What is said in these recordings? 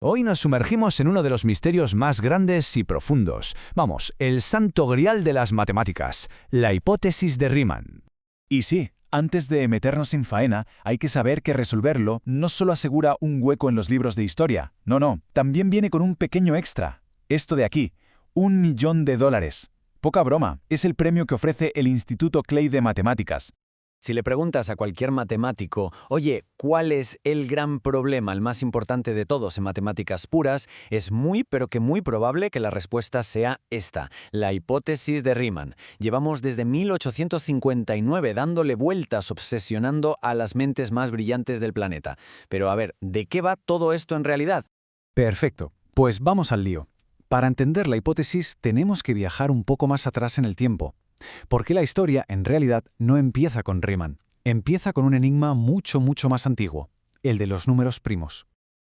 Hoy nos sumergimos en uno de los misterios más grandes y profundos. Vamos, el santo grial de las matemáticas, la hipótesis de Riemann. Y sí, antes de meternos en faena, hay que saber que resolverlo no solo asegura un hueco en los libros de historia. No, también viene con un pequeño extra. Esto de aquí, $1.000.000. Poca broma, es el premio que ofrece el Instituto Clay de Matemáticas. Si le preguntas a cualquier matemático, oye, ¿cuál es el gran problema, el más importante de todos en matemáticas puras? Es muy, pero que muy probable que la respuesta sea esta, la hipótesis de Riemann. Llevamos desde 1859 dándole vueltas, obsesionando a las mentes más brillantes del planeta. Pero a ver, ¿de qué va todo esto en realidad? Perfecto, pues vamos al lío. Para entender la hipótesis tenemos que viajar un poco más atrás en el tiempo. Porque la historia, en realidad, no empieza con Riemann. Empieza con un enigma mucho más antiguo, el de los números primos.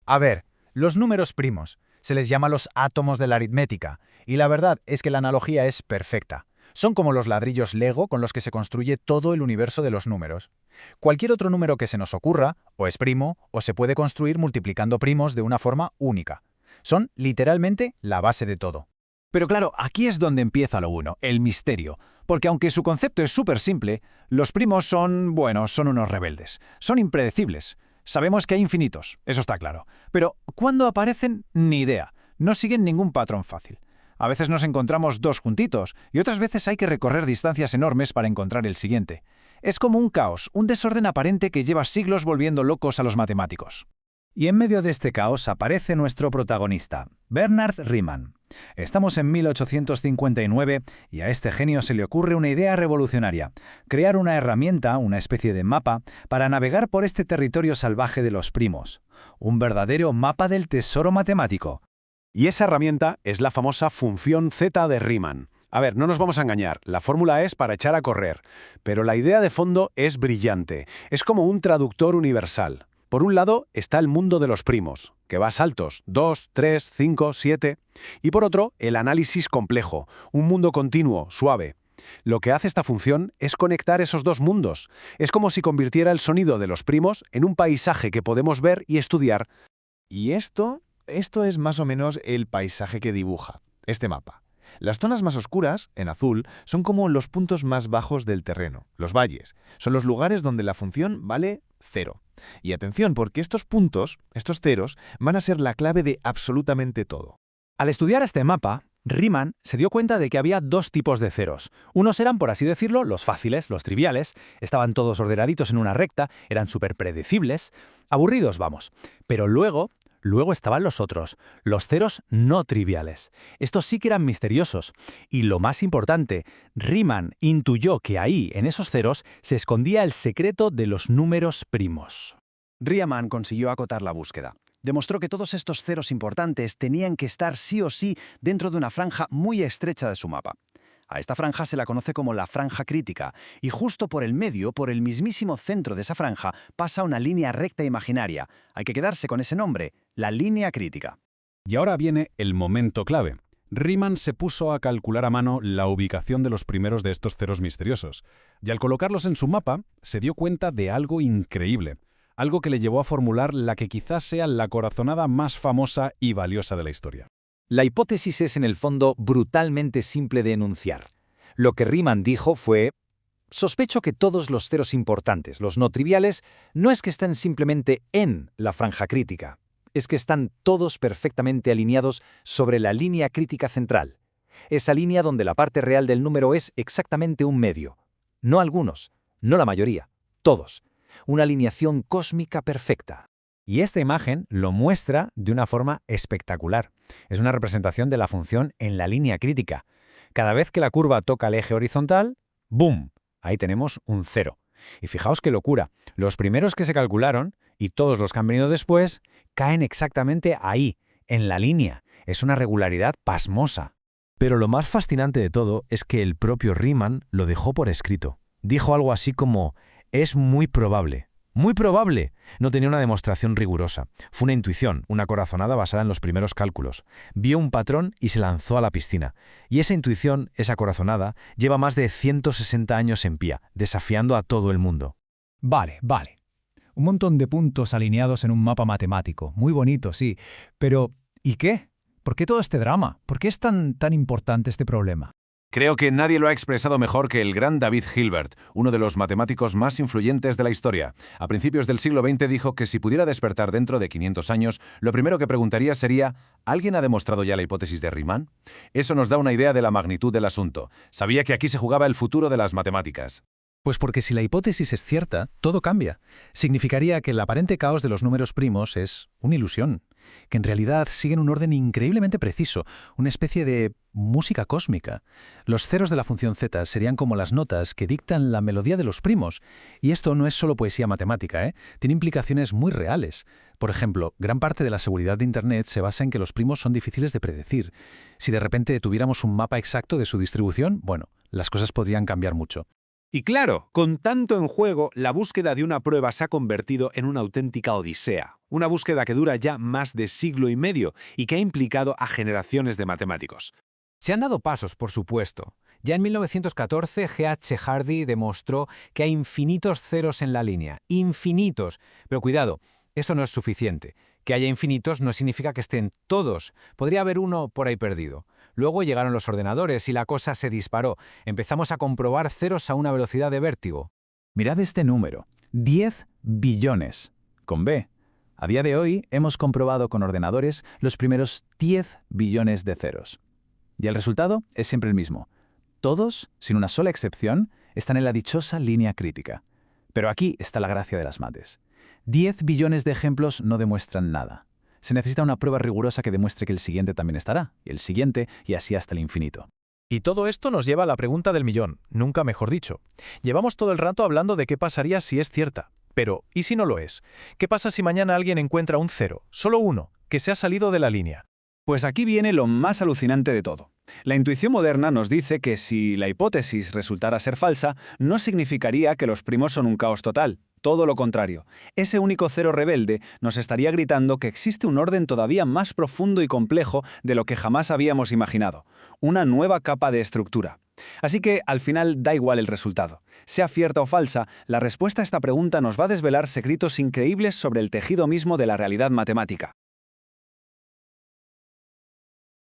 A ver, los números primos. Se les llama los átomos de la aritmética, y la verdad es que la analogía es perfecta. Son como los ladrillos Lego con los que se construye todo el universo de los números. Cualquier otro número que se nos ocurra, o es primo, o se puede construir multiplicando primos de una forma única. Son, literalmente, la base de todo. Pero claro, aquí es donde empieza lo bueno, el misterio. Porque aunque su concepto es súper simple, los primos son unos rebeldes. Son impredecibles. Sabemos que hay infinitos, eso está claro. Pero ¿cuándo aparecen? Ni idea. No siguen ningún patrón fácil. A veces nos encontramos dos juntitos y otras veces hay que recorrer distancias enormes para encontrar el siguiente. Es como un caos, un desorden aparente que lleva siglos volviendo locos a los matemáticos. Y en medio de este caos aparece nuestro protagonista, Bernhard Riemann. Estamos en 1859 y a este genio se le ocurre una idea revolucionaria: crear una herramienta, una especie de mapa, para navegar por este territorio salvaje de los primos. Un verdadero mapa del tesoro matemático. Y esa herramienta es la famosa función Z de Riemann. A ver, no nos vamos a engañar, la fórmula es para echar a correr, pero la idea de fondo es brillante, es como un traductor universal. Por un lado está el mundo de los primos, que va a saltos, 2, 3, 5, 7. Y por otro, el análisis complejo, un mundo continuo, suave. Lo que hace esta función es conectar esos dos mundos. Es como si convirtiera el sonido de los primos en un paisaje que podemos ver y estudiar. Y esto es más o menos el paisaje que dibuja, este mapa. Las zonas más oscuras, en azul, son como los puntos más bajos del terreno, los valles. Son los lugares donde la función vale 0. Y atención, porque estos puntos, estos ceros, van a ser la clave de absolutamente todo. Al estudiar este mapa, Riemann se dio cuenta de que había dos tipos de ceros. Unos eran, por así decirlo, los fáciles, los triviales, estaban todos ordenaditos en una recta, eran súper predecibles, aburridos, vamos. Pero luego estaban los otros, los ceros no triviales. Estos sí que eran misteriosos. Y lo más importante, Riemann intuyó que ahí, en esos ceros, se escondía el secreto de los números primos. Riemann consiguió acotar la búsqueda. Demostró que todos estos ceros importantes tenían que estar sí o sí dentro de una franja muy estrecha de su mapa. A esta franja se la conoce como la franja crítica, y justo por el medio, por el mismísimo centro de esa franja, pasa una línea recta imaginaria. Hay que quedarse con ese nombre, la línea crítica. Y ahora viene el momento clave. Riemann se puso a calcular a mano la ubicación de los primeros de estos ceros misteriosos, y al colocarlos en su mapa, se dio cuenta de algo increíble, algo que le llevó a formular la que quizás sea la corazonada más famosa y valiosa de la historia. La hipótesis es en el fondo brutalmente simple de enunciar. Lo que Riemann dijo fue: sospecho que todos los ceros importantes, los no triviales, no es que estén simplemente en la franja crítica, es que están todos perfectamente alineados sobre la línea crítica central. Esa línea donde la parte real del número es exactamente un medio. No algunos, no la mayoría, todos. Una alineación cósmica perfecta. Y esta imagen lo muestra de una forma espectacular. Es una representación de la función en la línea crítica. Cada vez que la curva toca el eje horizontal, ¡boom!, ahí tenemos un 0. Y fijaos qué locura, los primeros que se calcularon, y todos los que han venido después, caen exactamente ahí, en la línea. Es una regularidad pasmosa. Pero lo más fascinante de todo es que el propio Riemann lo dejó por escrito. Dijo algo así como: es muy probable. ¡Muy probable! No tenía una demostración rigurosa. Fue una intuición, una corazonada basada en los primeros cálculos. Vio un patrón y se lanzó a la piscina. Y esa intuición, esa corazonada, lleva más de 160 años en pie, desafiando a todo el mundo. Vale. Un montón de puntos alineados en un mapa matemático. Muy bonito, sí. Pero, ¿y qué? ¿Por qué todo este drama? ¿Por qué es tan importante este problema? Creo que nadie lo ha expresado mejor que el gran David Hilbert, uno de los matemáticos más influyentes de la historia. A principios del siglo XX dijo que si pudiera despertar dentro de 500 años, lo primero que preguntaría sería ¿alguien ha demostrado ya la hipótesis de Riemann? Eso nos da una idea de la magnitud del asunto. Sabía que aquí se jugaba el futuro de las matemáticas. Pues porque si la hipótesis es cierta, todo cambia. Significaría que el aparente caos de los números primos es una ilusión, que en realidad siguen un orden increíblemente preciso, una especie de música cósmica. Los ceros de la función z serían como las notas que dictan la melodía de los primos. Y esto no es solo poesía matemática, ¿eh? Tiene implicaciones muy reales. Por ejemplo, gran parte de la seguridad de Internet se basa en que los primos son difíciles de predecir. Si de repente tuviéramos un mapa exacto de su distribución, bueno, las cosas podrían cambiar mucho. Y claro, con tanto en juego, la búsqueda de una prueba se ha convertido en una auténtica odisea. Una búsqueda que dura ya más de siglo y medio y que ha implicado a generaciones de matemáticos. Se han dado pasos, por supuesto. Ya en 1914, G.H. Hardy demostró que hay infinitos ceros en la línea. ¡Infinitos! Pero cuidado, eso no es suficiente. Que haya infinitos no significa que estén todos. Podría haber uno por ahí perdido. Luego llegaron los ordenadores y la cosa se disparó. Empezamos a comprobar ceros a una velocidad de vértigo. Mirad este número, 10 billones, con B. A día de hoy hemos comprobado con ordenadores los primeros 10 billones de ceros. Y el resultado es siempre el mismo. Todos, sin una sola excepción, están en la dichosa línea crítica. Pero aquí está la gracia de las mates. 10 billones de ejemplos no demuestran nada. Se necesita una prueba rigurosa que demuestre que el siguiente también estará, y el siguiente, y así hasta el infinito. Y todo esto nos lleva a la pregunta del millón, nunca mejor dicho. Llevamos todo el rato hablando de qué pasaría si es cierta. Pero, ¿y si no lo es? ¿Qué pasa si mañana alguien encuentra un cero, solo uno, que se ha salido de la línea? Pues aquí viene lo más alucinante de todo. La intuición moderna nos dice que si la hipótesis resultara ser falsa, no significaría que los primos son un caos total. Todo lo contrario. Ese único cero rebelde nos estaría gritando que existe un orden todavía más profundo y complejo de lo que jamás habíamos imaginado. Una nueva capa de estructura. Así que, al final, da igual el resultado. Sea cierta o falsa, la respuesta a esta pregunta nos va a desvelar secretos increíbles sobre el tejido mismo de la realidad matemática.